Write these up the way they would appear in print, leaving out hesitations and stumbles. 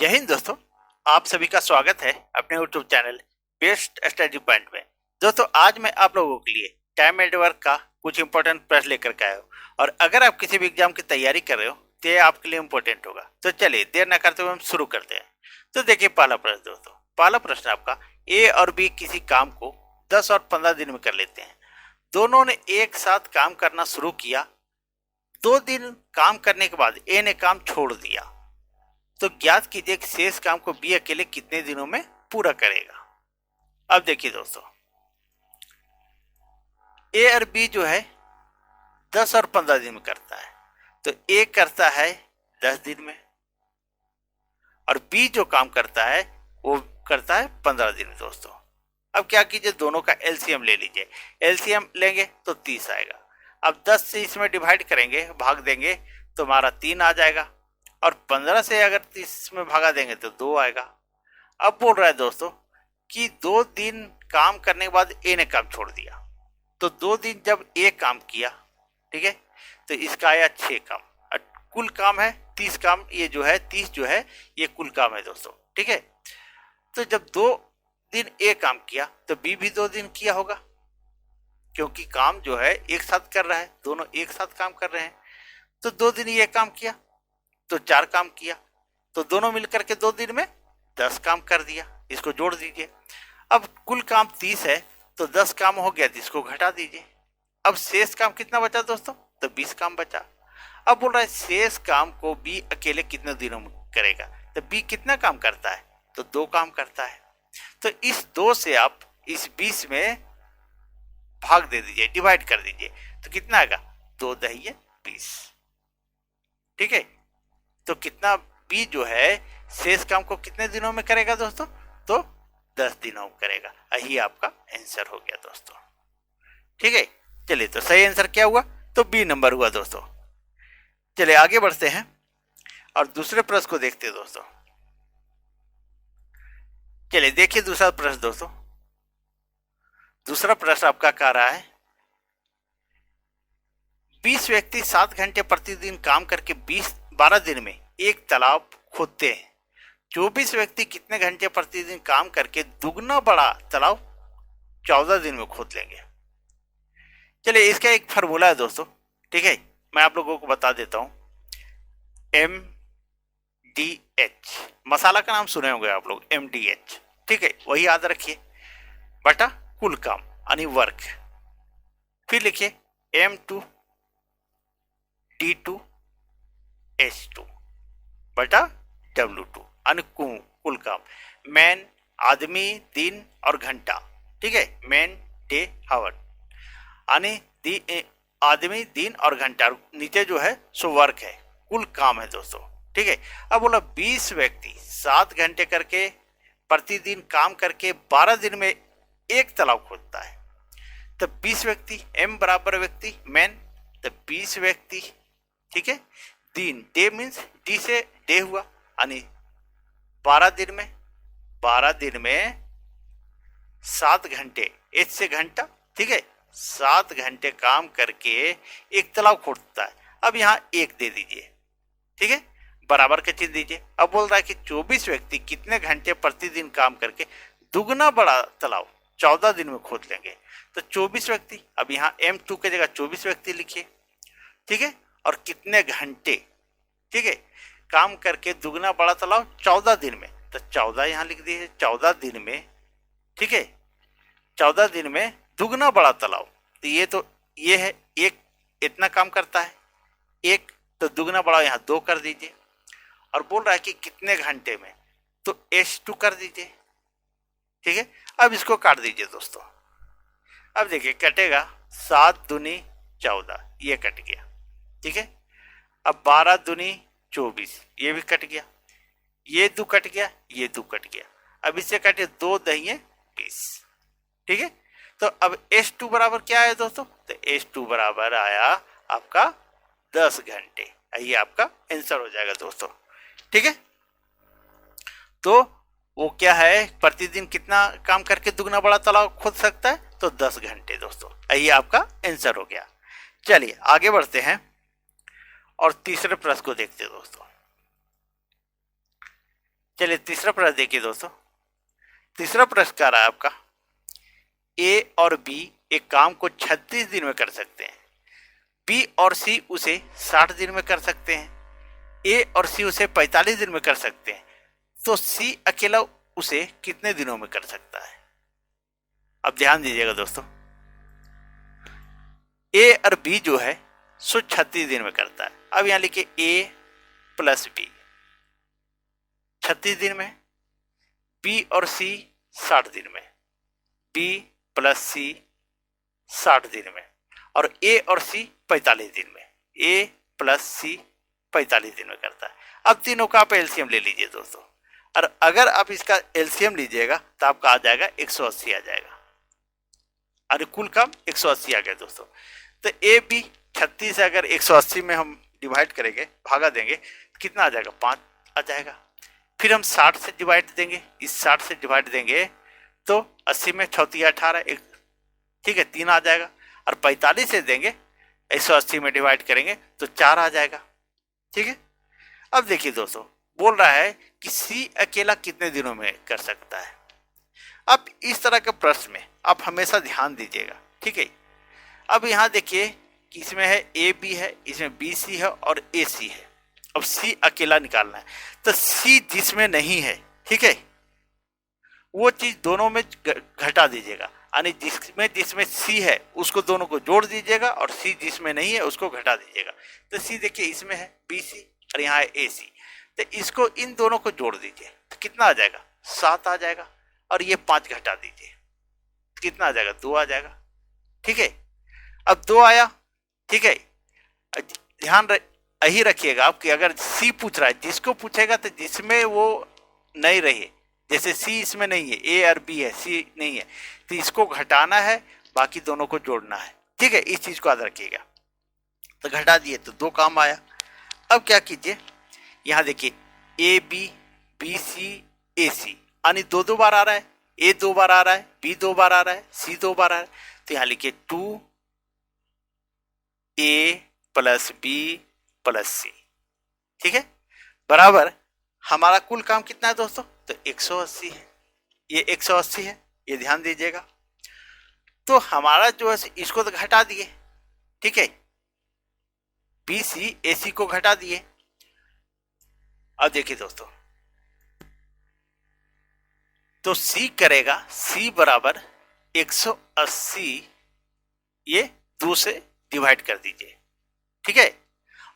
जय हिंद दोस्तों। आप सभी का स्वागत है अपने YouTube channel best study point में। दोस्तों आज मैं आप लोगों के लिए टाइम एंड वर्क का कुछ इंपॉर्टेंट प्रश्न लेकर के आया हूँ और अगर आप किसी भी एग्जाम की तैयारी कर रहे हो तो ये आपके लिए इंपॉर्टेंट होगा। तो चलिए देर न करते हुए हम शुरू करते हैं। तो देखिए पहला प्रश्न दोस्तों, पहला प्रश्न आपका ए और बी किसी काम को 10 और 15 दिन में कर लेते हैं। दोनों ने एक साथ काम करना शुरू किया। 2 दिन काम करने के बाद ए ने काम छोड़ दिया, तो ज्ञात कीजिए कि शेष काम को बी अकेले कितने दिनों में पूरा करेगा। अब देखिए दोस्तों, ए और बी जो है 10 और 15 दिन में करता है, तो ए करता है 10 दिन में और बी जो काम करता है वो करता है 15 दिन में दोस्तों। अब क्या कीजिए, दोनों का एलसीएम ले लीजिए। एलसीएम लेंगे तो 30 आएगा। अब 10 से इसमें डिवाइड करेंगे, भाग देंगे तो हमारा 3 आ जाएगा और 15 से अगर 30 में भागा देंगे तो 2 आएगा। अब बोल रहा है दोस्तों कि 2 दिन काम करने के बाद ए ने काम छोड़ दिया, तो 2 दिन जब ए काम किया, ठीक है, तो इसका आया 6 काम और कुल काम है 30 काम। ये जो है 30 जो है ये कुल काम है दोस्तों, ठीक है। तो जब 2 दिन ए काम किया तो बी भी 2 दिन किया होगा, क्योंकि काम जो है एक साथ कर रहा है, दोनों एक साथ काम कर रहे हैं। तो 2 दिन ये काम किया तो 4 काम किया, तो दोनों मिलकर के 2 दिन में 10 काम कर दिया। इसको जोड़ दीजिए। अब कुल काम 30 है तो 10 काम हो गया, तो इसको घटा दीजिए। अब शेष काम कितना बचा दोस्तों, तो 20 काम बचा। अब बोल रहा है शेष काम को बी अकेले कितने दिनों में करेगा, तो बी कितना काम करता है, तो 2 काम करता है। तो इस 2 से आप इस 20 में भाग दे दीजिए, डिवाइड कर दीजिए, तो कितना आएगा, 2 दहिए 20, ठीक है। तो कितना बी जो है शेष काम को कितने दिनों में करेगा दोस्तों, तो 10 दिनों में करेगा। यही आपका आंसर हो गया दोस्तों, ठीक है। चलिए तो सही आंसर क्या हुआ, तो बी नंबर हुआ दोस्तों। चलिए आगे बढ़ते हैं और दूसरे प्रश्न को देखते हैं दोस्तों। चलिए देखिए दूसरा प्रश्न दोस्तों। दूसरा प्रश्न आपका कह रहा है 20 व्यक्ति 7 घंटे प्रतिदिन काम करके 12 दिन में एक तालाब खोदते हैं। 24 व्यक्ति कितने घंटे प्रतिदिन काम करके दुगना बड़ा तालाब 14 दिन में खोद लेंगे। चलिए इसका एक फार्मूला है दोस्तों, ठीक है, मैं आप लोगों को बता देता हूं। MDH मसाला का नाम सुने होंगे आप लोग, MDH, ठीक है, वही याद रखिए, बटा कुल काम यानी वर्क। फिर लिखिए M2 D2 H2 बटा W2 यानी कुल काम। मैन आदमी, दिन और घंटा, ठीक है, मैन डे हावर यानी आदमी, दिन और घंटा, नीचे जो है सो वर्क है, कुल काम है दोस्तों, ठीक है। अब बोला 20 व्यक्ति 7 घंटे करके प्रतिदिन काम करके 12 दिन में एक तालाब खोदता है। तो 20 व्यक्ति, M बराबर व्यक्ति मैन, तो 20 व्यक्ति, ठीक है। दिन, डे मीन्स डी से डे हुआ यानी 12 दिन में 7 घंटे, एच से घंटा, ठीक है, 7 घंटे काम करके एक तालाब खोदता है। अब यहाँ 1 दे दीजिए, ठीक है, बराबर का चिन्ह दीजिए। अब बोल रहा है कि 24 व्यक्ति कितने घंटे प्रतिदिन काम करके दुगना बड़ा तालाब 14 दिन में खोद लेंगे। तो 24 व्यक्ति, अब यहाँ M2 की जगह 24 व्यक्ति लिखिए, ठीक है, और कितने घंटे, ठीक है, काम करके दुगना बड़ा तालाब 14 दिन में, तो 14 यहाँ लिख दीजिए, 14 दिन में, ठीक है, 14 दिन में दुगना बड़ा तालाब। तो ये है एक, इतना काम करता है एक, तो दुगना बड़ा यहाँ 2 कर दीजिए और बोल रहा है कि कितने घंटे में, तो H2 कर दीजिए, ठीक है। अब इसको काट दीजिए दोस्तों। अब देखिए कटेगा 7 दूनी 14, ये कट गया, ठीक है। अब 12 दूनी 24, ये भी कट गया, ये 2 कट गया, ये 2 कट गया। अब इससे कटे 2 दहिए 20, ठीक है। तो अब H2 बराबर क्या आया दोस्तों, तो H2 बराबर आया आपका 10 घंटे। ये आपका आंसर हो जाएगा दोस्तों, ठीक है। तो वो क्या है, प्रतिदिन कितना काम करके दुगना बड़ा तालाब खोद सकता है, तो 10 घंटे दोस्तों। यही आपका आंसर हो गया। चलिए आगे बढ़ते हैं और तीसरे प्रश्न को देखते हैं दोस्तों। चलिए तीसरा प्रश्न देखिए दोस्तों। तीसरा प्रश्न कह रहा है आपका, ए और बी एक काम को 36 दिन में कर सकते हैं, बी और सी उसे 60 दिन में कर सकते हैं, ए और सी उसे 45 दिन में कर सकते हैं, तो सी अकेला उसे कितने दिनों में कर सकता है। अब ध्यान दीजिएगा दोस्तों, ए और बी जो है सो 36 दिन में करता है। अब यहां लिखिए ए प्लस बी 36 दिन में, बी और सी 60 दिन में, बी प्लस सी 60 दिन में, और ए और सी 45 दिन में, ए प्लस सी 45 दिन में करता है। अब तीनों का आप एलसीएम ले लीजिए दोस्तों, और अगर आप इसका एलसीएम लीजिएगा तो आपका आ जाएगा 180 आ जाएगा, और कुल काम 180 आ गया दोस्तों। तो ए बी 36 से अगर 180 में हम डिवाइड करेंगे, भागा देंगे, कितना आ जाएगा, 5 आ जाएगा। फिर हम 60 से डिवाइड देंगे, इस 60 से डिवाइड देंगे तो 80 में 6 18 एक, ठीक है, 3 आ जाएगा। और 45 से देंगे, 180 में डिवाइड करेंगे तो 4 आ जाएगा, ठीक है। अब देखिए दोस्तों, बोल रहा है कि सी अकेला कितने दिनों में कर सकता है। अब इस तरह के प्रश्न में आप हमेशा ध्यान दीजिएगा, ठीक है। अब यहाँ देखिए कि इसमें है ए बी है, इसमें बी सी है और ए सी है। अब सी अकेला निकालना है, तो सी जिसमें नहीं है, ठीक है, वो चीज दोनों में घटा दीजिएगा, यानी जिसमें सी है उसको दोनों को जोड़ दीजिएगा, और सी जिसमें नहीं है उसको घटा दीजिएगा। तो सी देखिए इसमें है बी सी और यहाँ है ए सी, तो इसको इन दोनों को जोड़ दीजिए तो कितना आ जाएगा, 7 आ जाएगा, और ये 5 घटा दीजिए कितना आ जाएगा, 2 आ जाएगा, ठीक है। अब 2 आया, ठीक है। ध्यान यही रखिएगा आप कि अगर सी पूछ रहा है, जिसको पूछेगा तो जिसमें वो नहीं रहे, जैसे सी इसमें नहीं है, ए और बी है, सी नहीं है, तो इसको घटाना है, बाकी दोनों को जोड़ना है, ठीक है। इस चीज को याद रखिएगा। तो घटा दिए तो 2 काम आया। अब क्या कीजिए, यहां देखिए ए बी, बी सी, ए सी, यानी 2 बार आ रहा है, ए 2 बार आ रहा है, बी 2 बार आ रहा है, सी 2 बार आ रहा है। तो यहां लिखिए 2 ए प्लस बी प्लस सी, ठीक है, बराबर हमारा कुल काम कितना है दोस्तों, तो 180 है, ये 180 है, ये ध्यान दीजिएगा। तो हमारा जो है इसको तो घटा दिए, ठीक है, बी सी ए सी को घटा दिए। अब देखिए दोस्तों, तो सी करेगा, सी बराबर 180, ये 2 से डिवाइड कर दीजिए, ठीक है।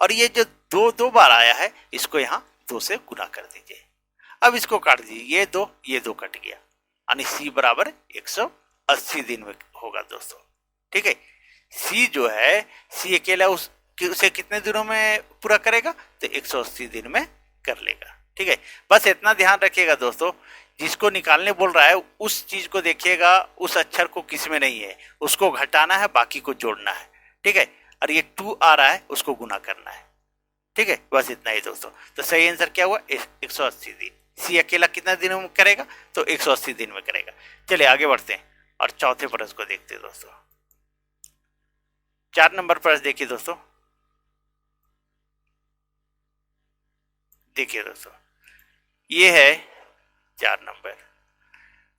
और ये जो 2 बार आया है, इसको यहां 2 से गुना कर दीजिए। अब इसको काट दीजिए, ये दो कट गया, यानी सी बराबर 180 दिन में होगा दोस्तों, ठीक है। सी जो है, सी अकेला उसे कितने दिनों में पूरा करेगा, तो 180 दिन में कर लेगा, ठीक है। बस इतना ध्यान रखिएगा दोस्तों, जिसको निकालने बोल रहा है उस चीज को देखिएगा, उस अक्षर को किसमें नहीं है उसको घटाना है, बाकी को जोड़ना है, ठीक है। और ये 2 आ रहा है, उसको गुना करना है, ठीक है। बस इतना ही दोस्तों। तो सही आंसर क्या हुआ, 180 दिन। सी अकेला कितना दिनों में करेगा, तो 180 दिन में करेगा। चलिए आगे बढ़ते हैं और चौथे प्रश्न को देखते हैं दोस्तों। 4 नंबर प्रश्न देखिए दोस्तों, देखिए दोस्तों, ये है 4 नंबर।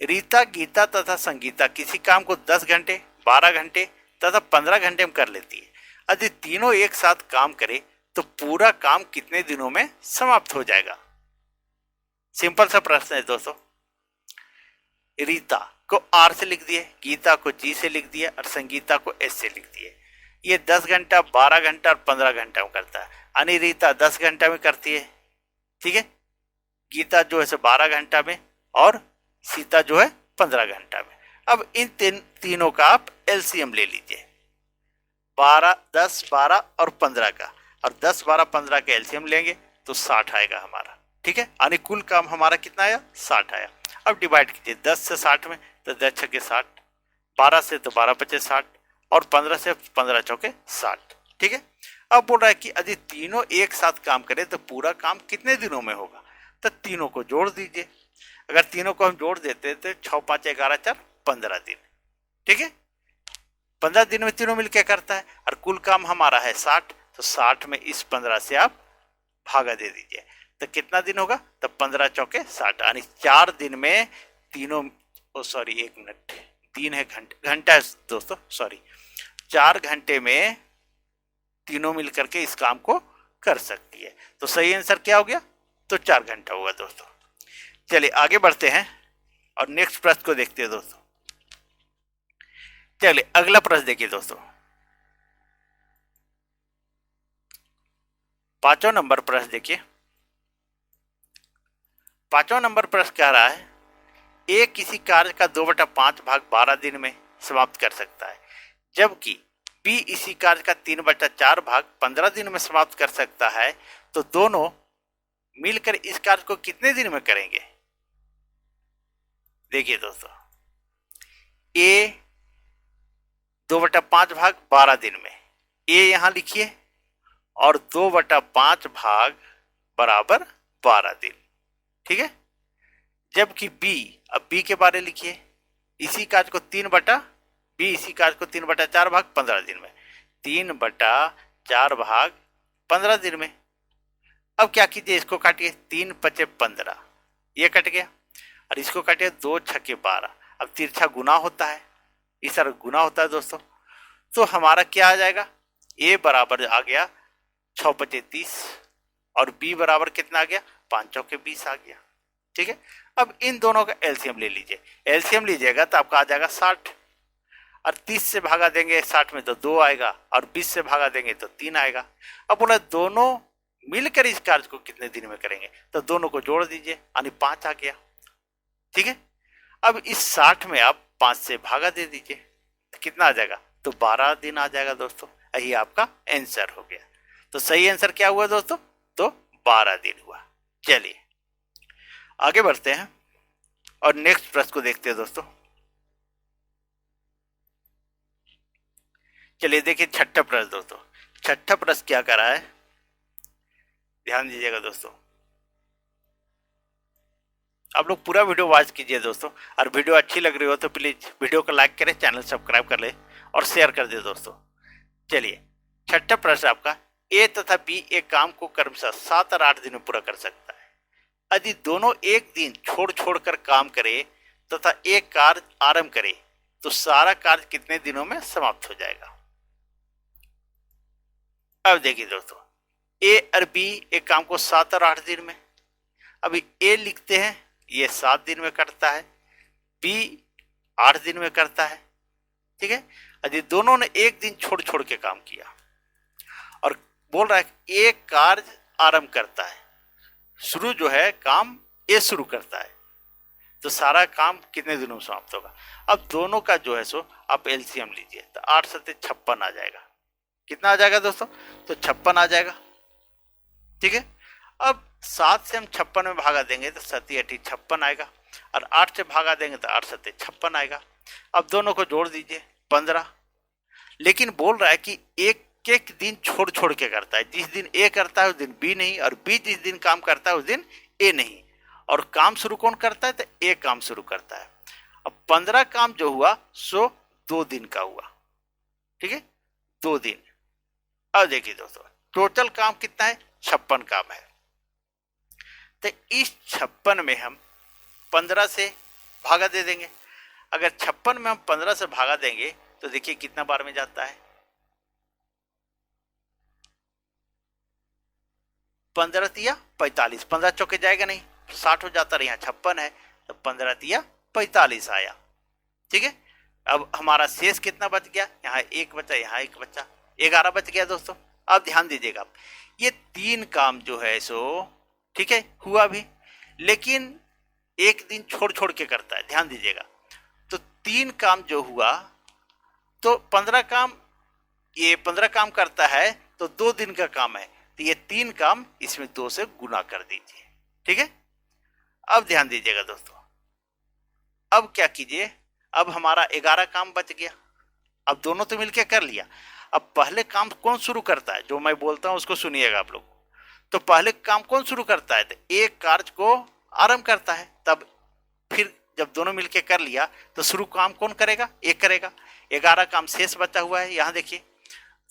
रीता, गीता तथा संगीता किसी काम को 10 घंटे, 12 घंटे तथा 15 घंटे में कर लेती है। यदि तीनों एक साथ काम करें तो पूरा काम कितने दिनों में समाप्त हो जाएगा। सिंपल सा प्रश्न है दोस्तों। रीता को आर से लिख दिए, गीता को जी से लिख दिया, और संगीता को एस से लिख दिए। ये 10 घंटा, 12 घंटा और 15 घंटा में करता है, यानी रीता 10 घंटा में करती है, ठीक है। गीता जो है 12 घंटा में, और सीता जो है 15 घंटा में। अब इन तीनों का आप एलसीएम ले लीजिए, 12, 10, 12 और 15 का, और 10, 12, 15 का एलसीएम लेंगे तो 60 आएगा हमारा, ठीक है। यानी कुल काम हमारा कितना आया, 60 आया। अब डिवाइड कीजिए 10 से 60 में, तो 10 छक्के 60, 12 से तो 12 पचे 60, और 15 से 15 चौके 60, ठीक है। अब बोल रहा है कि यदि तीनों एक साथ काम करें तो पूरा काम कितने दिनों में होगा, तो तीनों को जोड़ दीजिए। अगर तीनों को हम जोड़ देते तो 6, 5, 11, 4, 15 दिन, ठीक है। 15 दिन में तीनों मिलकर करता है, और कुल काम हमारा है 60, तो 60 में इस 15 से आप भागा दे दीजिए, तो कितना दिन होगा, तो 15 चौके 60, यानी 4 दिन में तीनों, सॉरी 1 मिनट, दिन है घंटा है दोस्तों, सॉरी 4 घंटे में तीनों मिलकर के इस काम को कर सकती है। तो सही आंसर क्या हो गया, तो 4 घंटा होगा दोस्तों। चलिए आगे बढ़ते हैं और नेक्स्ट प्रश्न को देखते हैं दोस्तों। चलिए अगला प्रश्न देखिए दोस्तों, 5वां नंबर प्रश्न देखिए। 5वां नंबर प्रश्न कह रहा है, ए किसी कार्य का 2/5 भाग 12 दिन में समाप्त कर सकता है, जबकि बी इसी कार्य का 3/4 भाग 15 दिन में समाप्त कर सकता है, तो दोनों मिलकर इस कार्य को कितने दिन में करेंगे। देखिए दोस्तों, ए 2/5 भाग 12 दिन में, ए यहां लिखिए, और 2/5 भाग बराबर 12 दिन, ठीक है। जबकि बी, अब बी के बारे लिखिए, इसी कार्य को 3/4 भाग 15 दिन में, 3/4 भाग 15 दिन में। अब क्या कीजिए, इसको काटिए, 3 पचे 15, ये कट गया, और इसको काटिए 2 छके 12। अब तिरछा गुना होता है, इस तरह गुना होता है दोस्तों, तो हमारा क्या आ जाएगा, ए बराबर आ गया 6 पचे 30, और बी बराबर कितना आ गया, 5 चौके 20 आ गया, ठीक है। अब इन दोनों का एलसीएम ले लीजिए, एलसीएम लीजिएगा तो आपका आ जाएगा 60, और 30 से भागा देंगे 60 में तो 2 आएगा, और 20 से भागा देंगे तो 3 आएगा। अब बोला दोनों मिलकर इस कार्य को कितने दिन में करेंगे, तो दोनों को जोड़ दीजिए, यानी 5 आ गया, ठीक है। अब इस 60 में आप 5 से भागा दे दीजिए, तो कितना आ जाएगा, तो 12 दिन आ जाएगा दोस्तों। यही आपका आंसर हो गया। तो सही आंसर क्या हुआ दोस्तों, तो 12 दिन हुआ। चलिए आगे बढ़ते हैं और नेक्स्ट प्रश्न को देखते हैं दोस्तों। चलिए देखिए 6ठा प्रश्न दोस्तों, 6ठा प्रश्न क्या कर रहा है, ध्यान दीजिएगा दोस्तों। आप लोग पूरा वीडियो वॉच कीजिए दोस्तों, और वीडियो अच्छी लग रही हो तो प्लीज वीडियो को लाइक करें, चैनल सब्सक्राइब कर ले और शेयर कर दे दोस्तों। चलिए 6ठा प्रश्न आपका, ए तथा बी एक काम को क्रमशः 7 और 8 दिन में पूरा कर सकता है। यदि दोनों एक दिन छोड़ छोड़ कर काम करे तथा एक कार्य आरंभ करे, तो सारा कार्य कितने दिनों में समाप्त हो जाएगा। अब देखिए दोस्तों, ए और बी एक काम को 7 और 8 दिन में, अभी ए लिखते हैं, ये 7 दिन में करता है, बी 8 दिन में करता है, ठीक है। यदि दोनों ने एक दिन छोड़ छोड़ के काम किया और बोल रहा है एक कार्य आरंभ करता है, शुरू जो है काम ए शुरू करता है, तो सारा काम कितने दिनों में समाप्त होगा। अब दोनों का जो है सो आप एलसीएम लीजिए, तो 8 सत्ते 56 आ जाएगा। कितना आ जाएगा दोस्तों, तो 56 आ जाएगा, ठीक है। अब 7 से हम 56 में भागा देंगे तो 7 8 56 आएगा, और 8 से भागा देंगे तो 8 सत्ते 56 आएगा। अब दोनों को जोड़ दीजिए 15, लेकिन बोल रहा है कि एक एक दिन छोड़ छोड़ के करता है, जिस दिन ए करता है उस दिन बी नहीं, और बी जिस दिन काम करता है उस दिन ए नहीं, और काम शुरू कौन करता है, तो ए काम शुरू करता है। अब 15 काम जो हुआ सो 2 दिन का हुआ, ठीक है, 2 दिन। अब देखिए दोस्तों, टोटल काम कितना है, 56 काम है, तो इस 56 में हम 15 से भागा दे देंगे। अगर 56 में हम 15 से भागा देंगे तो देखिए कितना बार में जाता है, 15 तिया 45, 15 चौके जाएगा नहीं, 60 हो जाता है, यहाँ 56 है तो 15 तिया 45 आया, ठीक है। अब हमारा शेष कितना बच गया, यहाँ 1 बचा, यहाँ 1 बचा, 11 बच गया दोस्तों। अब ध्यान दीजिएगा, ये 3 काम जो है सो ठीक है हुआ भी, लेकिन एक दिन छोड़ छोड़ के करता है, ध्यान दीजिएगा। तो 3 काम जो हुआ तो 15 काम, ये 15 काम करता है तो 2 दिन का काम है, तो ये 3 काम इसमें 2 से गुना कर दीजिए, ठीक है। अब ध्यान दीजिएगा दोस्तों, अब क्या कीजिए, अब हमारा 11 काम बच गया। अब दोनों तो मिलके कर लिया। अब पहले काम कौन शुरू करता है, जो मैं बोलता हूं उसको सुनिएगा आप लोग। तो पहले काम कौन शुरू करता है, तो एक कार्य को आरंभ करता है, तब फिर जब दोनों मिलके कर लिया तो शुरू काम कौन करेगा, एक करेगा। 11 काम शेष बचा हुआ है, यहां देखिए,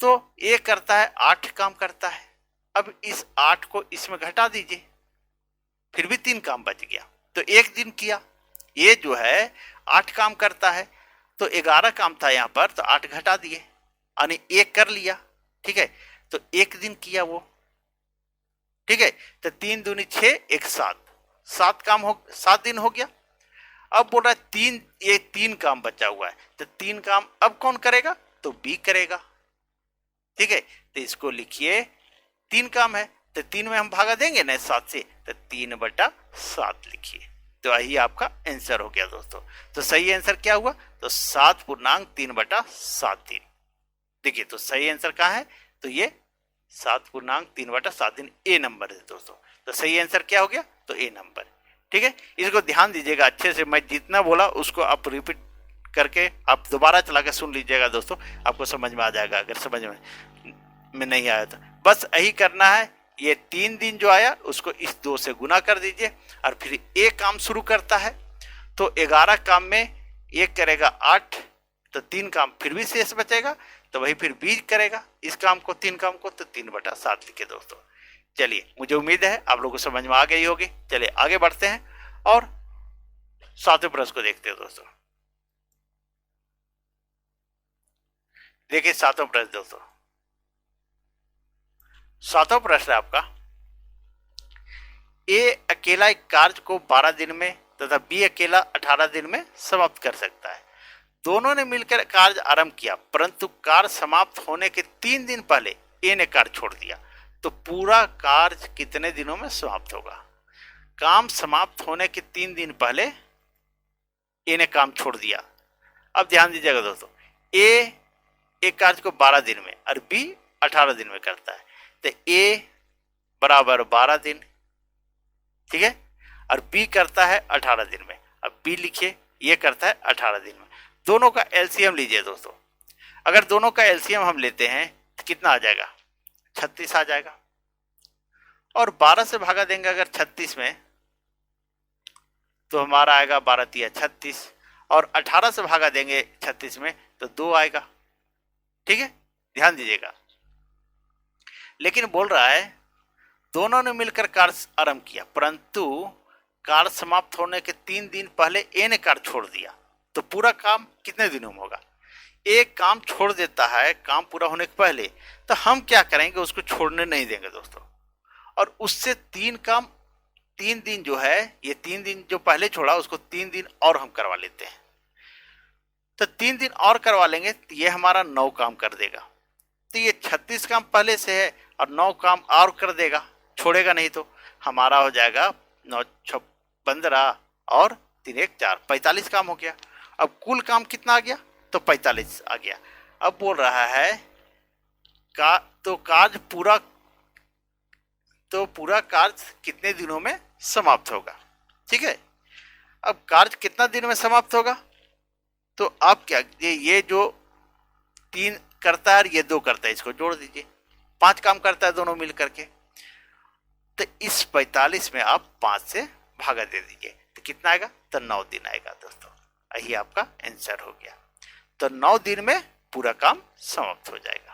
तो एक करता है 8 काम करता है। अब इस 8 को इसमें घटा दीजिए, फिर भी 3 काम बच गया, तो 1 दिन किया। ये जो है 8 काम करता है, तो 11 काम था यहाँ पर, तो 8 घटा दिए यानी 1 कर लिया, ठीक है। तो 1 दिन किया वो, ठीक है। तो 3 दूनी 6, 1 7, 7 दिन हो गया। अब बोल रहा है 3, ये 3 काम बचा हुआ है, तो 3 काम अब कौन करेगा, तो बी करेगा, ठीक है। तो इसको लिखिए 3 काम है, तो 3 में हम भागा देंगे ना 7 से, तो 3/7 लिखिए। तो यही आपका आंसर हो गया दोस्तों। तो सही आंसर क्या हुआ, तो 7/3/7 दिन। देखिए तो सही आंसर कहाँ है, तो ये 7/3/7 दिन ए नंबर है दोस्तों। तो सही आंसर क्या हो गया, तो ए नंबर, ठीक है। इसको ध्यान दीजिएगा अच्छे से, मैं जितना बोला उसको आप रिपीट करके आप दोबारा चला के सुन लीजिएगा दोस्तों, आपको समझ में आ जाएगा। अगर समझ में नहीं आया तो बस यही करना है। ये 3 दिन जो आया उसको इस 2 से गुना कर दीजिए, और फिर एक काम शुरू करता है, तो 11 काम में 1 करेगा 8, तो 3 काम फिर भी शेष बचेगा, तो वही फिर 20 करेगा इस काम को, 3 काम को, तो 3/7 लिखे दोस्तों। चलिए मुझे उम्मीद है आप लोगों को समझ में आ गई होगी। चलिए आगे बढ़ते हैं और 7वें प्रश्न को देखते हैं दोस्तों। देखिए 7वां प्रश्न दोस्तों, 7वां प्रश्न है आपका, ए अकेला एक कार्य को 12 दिन में तथा बी अकेला 18 दिन में समाप्त कर सकता है। दोनों ने मिलकर कार्य आरंभ किया, परंतु कार्य समाप्त होने के 3 दिन पहले ए ने कार्य छोड़ दिया, तो पूरा कार्य कितने दिनों में समाप्त होगा। काम समाप्त होने के 3 दिन पहले ए ने काम छोड़ दिया। अब ध्यान दीजिएगा दोस्तों, ए एक कार्य को 12 दिन में और बी 18 दिन में करता है, तो ए बराबर 12 दिन, ठीक है, और बी करता है 18 दिन में। अब बी लिखिए, ये करता है 18 दिन में। दोनों का एलसीएम लीजिए दोस्तों। अगर दोनों का एलसीएम हम लेते हैं तो कितना आ जाएगा, 36 आ जाएगा। और 12 से भागा देंगे अगर 36 में, तो हमारा आएगा 12 तिया 36, और 18 से भागा देंगे 36 में तो 2 आएगा, ठीक है। ध्यान दीजिएगा, लेकिन बोल रहा है दोनों ने मिलकर कार्य आरंभ किया, परंतु कार्य समाप्त होने के 3 दिन पहले ए ने कार्य छोड़ दिया, तो पूरा काम कितने दिनों में होगा। एक काम छोड़ देता है काम पूरा होने के पहले, तो हम क्या करेंगे, उसको छोड़ने नहीं देंगे दोस्तों, और उससे 3 दिन जो है, ये 3 दिन जो पहले छोड़ा उसको 3 दिन और हम करवा लेते हैं, तो 3 दिन और करवा लेंगे तो ये हमारा 9 काम कर देगा। तो ये 36 काम पहले से है और 9 काम और कर देगा, छोड़ेगा नहीं, तो हमारा हो जाएगा 9 6 15 और 3 1 4, 45 काम हो गया। अब कुल काम कितना आ गया, तो 45 आ गया। अब बोल रहा है पूरा कार्य कितने दिनों में समाप्त होगा, ठीक है। अब कार्य कितना दिन में समाप्त होगा, तो आप क्या, ये जो 3 करता है और ये 2 करता है, इसको जोड़ दीजिए, 5 काम करता है दोनों मिल करके, तो इस 45 में आप 5 से भागा दे दीजिए, तो कितना आएगा, तो 9 दिन आएगा दोस्तों। यही आपका आंसर हो गया। तो 9 दिन में पूरा काम समाप्त हो जाएगा।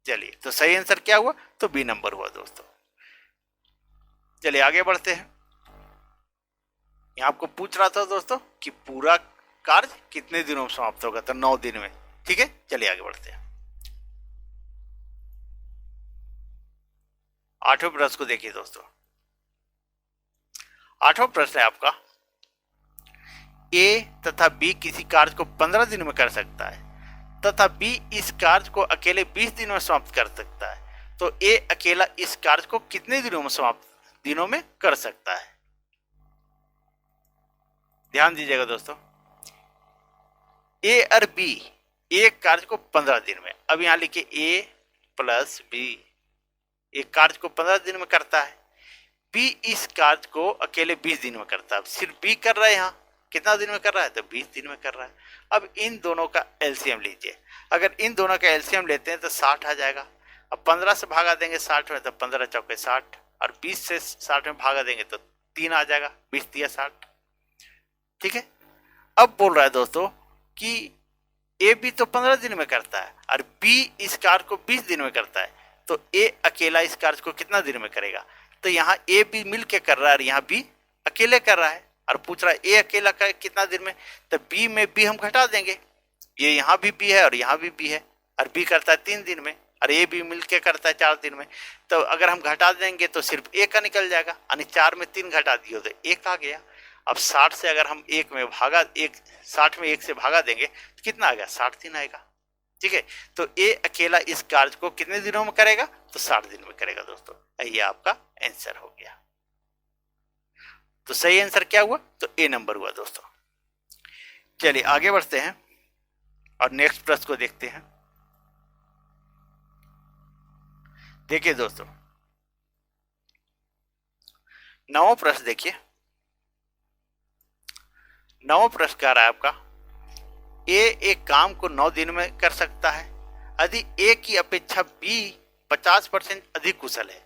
चलिए तो सही आंसर क्या हुआ, तो बी नंबर हुआ दोस्तों। चलिए आगे बढ़ते हैं। यहां आपको पूछ रहा था दोस्तों कि पूरा कार्य कितने दिनों में समाप्त होगा, तो 9 दिन में, ठीक है। चलिए आगे बढ़ते हैं। 8वें प्रश्न को देखिए दोस्तों। 8वां प्रश्न है आपका, ए तथा बी किसी कार्य को 15 दिन में कर सकता है तथा बी इस कार्य को अकेले 20 दिन में समाप्त कर सकता है, तो ए अकेला इस कार्य को कितने दिनों में कर सकता है। ध्यान दीजिएगा दोस्तों, ए और बी एक कार्य को 15 दिन में, अब यहां लिखिए ए प्लस बी एक कार्य को 15 दिन में करता है, बी इस कार्य को अकेले 20 दिन में करता है। सिर्फ बी कर रहा है, यहाँ कितना दिन में कर रहा है, तो 20 दिन में कर रहा है। अब इन दोनों का एलसीएम लीजिए, अगर इन दोनों का एलसीएम लेते हैं तो 60 आ जाएगा। अब 15 से भागा देंगे 60 में, तो 15 चौके 60, और 20 से 60 में भागा देंगे तो 3 आ जाएगा, 20 दिया 60, ठीक है। अब बोल रहा है दोस्तों कि ए बी तो 15 दिन में करता है और बी इस कार्य को 20 दिन में करता है, तो ए अकेला इस कार्य को कितना दिन में करेगा, तो यहाँ ए बी मिल के कर रहा है और यहाँ बी अकेले कर रहा है, और पूछ रहा है ए अकेला का कितना दिन में, तो बी में बी हम घटा देंगे, ये यहाँ भी बी है और यहाँ भी बी है, और बी करता है 3 दिन में और ए बी मिल के करता है 4 दिन में। तो अगर हम घटा देंगे तो सिर्फ एक का निकल जाएगा, यानी 4 में 3 घटा दिए तो 1 आ गया। अब 60 से अगर हम 1 में भागा 60 में 1 से भागा देंगे तो कितना आ गया, 60 दिन आएगा। ठीक है, तो ए अकेला इस कार्य को कितने दिनों में करेगा, तो 60 दिन में करेगा दोस्तों। ये आपका आंसर हो गया। तो सही आंसर क्या हुआ, तो ए नंबर हुआ दोस्तों। चलिए आगे बढ़ते हैं और नेक्स्ट प्रश्न को देखते हैं। देखिए दोस्तों, 9वां प्रश्न देखिए। 9वां प्रश्न कह रहा है आपका, ए एक काम को 9 दिन में कर सकता है यदि ए की अपेक्षा बी 50% अधिक कुशल है,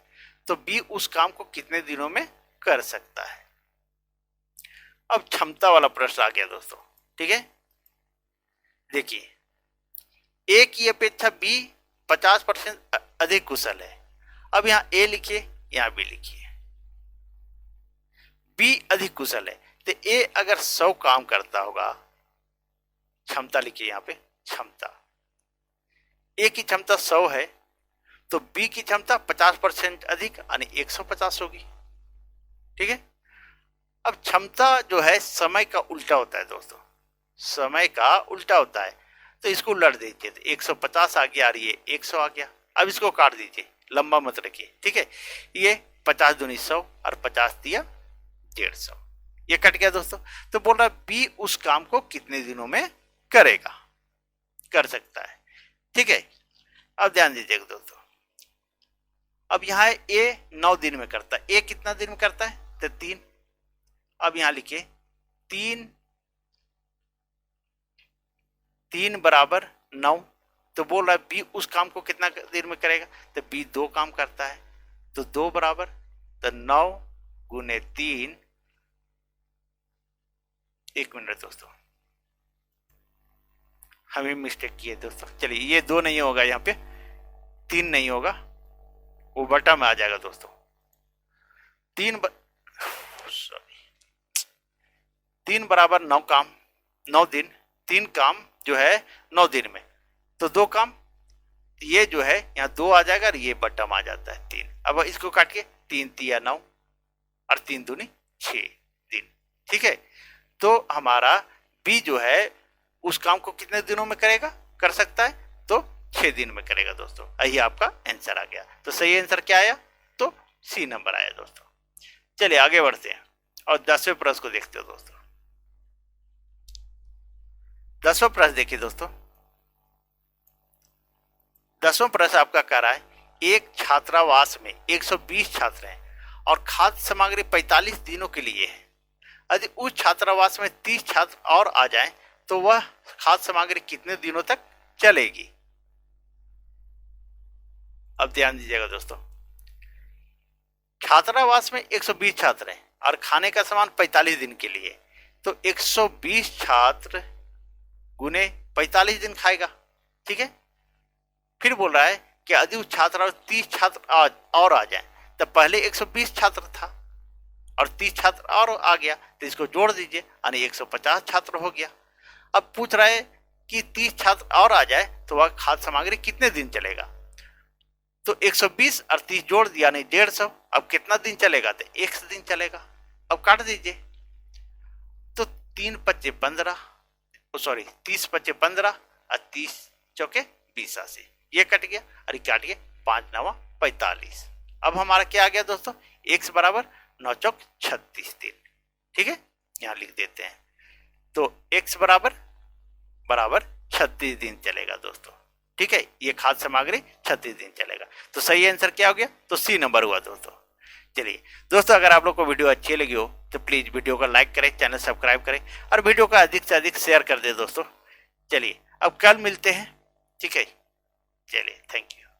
तो बी उस काम को कितने दिनों में कर सकता है। अब क्षमता वाला प्रश्न आ गया दोस्तों। ठीक है, देखिए ए की अपेक्षा बी 50% अधिक कुशल है। अब यहाँ ए लिखिए, यहाँ बी लिखिए। बी अधिक कुशल है तो ए अगर 100 काम करता होगा, क्षमता लिखिए यहाँ पे, क्षमता ए की क्षमता 100 है तो बी की क्षमता 50% अधिक यानी 150 होगी। ठीक है, अब क्षमता जो है समय का उल्टा होता है दोस्तों, समय का उल्टा होता है, तो इसको उलट दीजिए तो 150 आ गया और ये 100 आ गया। अब इसको काट दीजिए, लंबा मत रखिए। ठीक है, ये 50 दूनी 100 और 50 दिया 150, ये कट गया दोस्तों। तो बोल रहा है बी उस काम को कितने दिनों में करेगा, कर सकता है। ठीक है, अब ध्यान दीजिएगा दोस्तों, अब यहाँ ए 9 दिन में करता है, ए कितना दिन में करता है, तो 3। अब यहां लिखिए 3 बराबर 9, तो बोल रहा है बी उस काम को कितना देर में करेगा, तो बी 2 काम करता है, तो 2 बराबर तो 9 गुने 3। 1 मिनट दोस्तों, हमें मिस्टेक की है दोस्तों। चलिए ये 2 नहीं होगा, यहाँ पे 3 नहीं होगा, वो बटा में आ जाएगा दोस्तों। 3 बराबर 9 काम, 9 दिन, 3 काम जो है 9 दिन में, तो 2 काम, ये जो है यहाँ 2 आ जाएगा और ये बटा में आ जाता है 3। अब इसको काट के 3 तिया 9 और 3 दूनी 6 दिन। ठीक है, तो हमारा बी जो है उस काम को कितने दिनों में करेगा, कर सकता है, तो 6 दिन में करेगा दोस्तों। यही आपका आंसर आ गया। तो सही आंसर क्या आया, तो सी नंबर आया दोस्तों। चलिए आगे बढ़ते हैं और 10वें प्रश्न को देखते हो दोस्तों। 10वां प्रश्न देखिए दोस्तों। 10वां प्रश्न आपका कह रहा है, एक छात्रावास में 120 छात्र हैं और खाद्य सामग्री 45 दिनों के लिए है। यदि उस छात्रावास में 30 छात्र और आ जाएं, तो वह खाद्य सामग्री कितने दिनों तक चलेगी। अब ध्यान दीजिएगा दोस्तों, छात्रावास में 120 छात्र हैं और खाने का सामान 45 दिन के लिए, तो 120 छात्र गुने 45 दिन खाएगा। ठीक है, फिर बोल रहा है कि यदि उस छात्रावास 30 छात्र और आ जाए, तो पहले 120 छात्र था और 30 छात्र और आ गया, तो इसको जोड़ दीजिए यानी 150 छात्र हो गया। अब पूछ रहा है कि 30 छात्र और आ जाए तो वह खाद्य सामग्री कितने दिन चलेगा। तो 120 और 30 जोड़ दिया यानी 150। अब कितना दिन चलेगा, तो 1 दिन चलेगा। अब काट दीजिए तो 3 पच्चे 15, सॉरी 30 पच्चे 15 और 30 चौके 20 से ये कट गया और ये काट गया 5 9 45। अब हमारा क्या आ गया दोस्तों, x बराबर 9 चौक 36 दिन। ठीक है, यहाँ लिख देते हैं, तो x बराबर 36 दिन चलेगा दोस्तों। ठीक है, ये खाद्य सामग्री 36 दिन चलेगा। तो सही आंसर क्या हो गया, तो सी नंबर हुआ दोस्तों। चलिए दोस्तों, अगर आप लोग को वीडियो अच्छी लगी हो तो प्लीज वीडियो को लाइक करें, चैनल सब्सक्राइब करें और वीडियो का अधिक से अधिक शेयर कर दे दोस्तों। चलिए अब कल मिलते हैं। ठीक है, चलिए थैंक यू।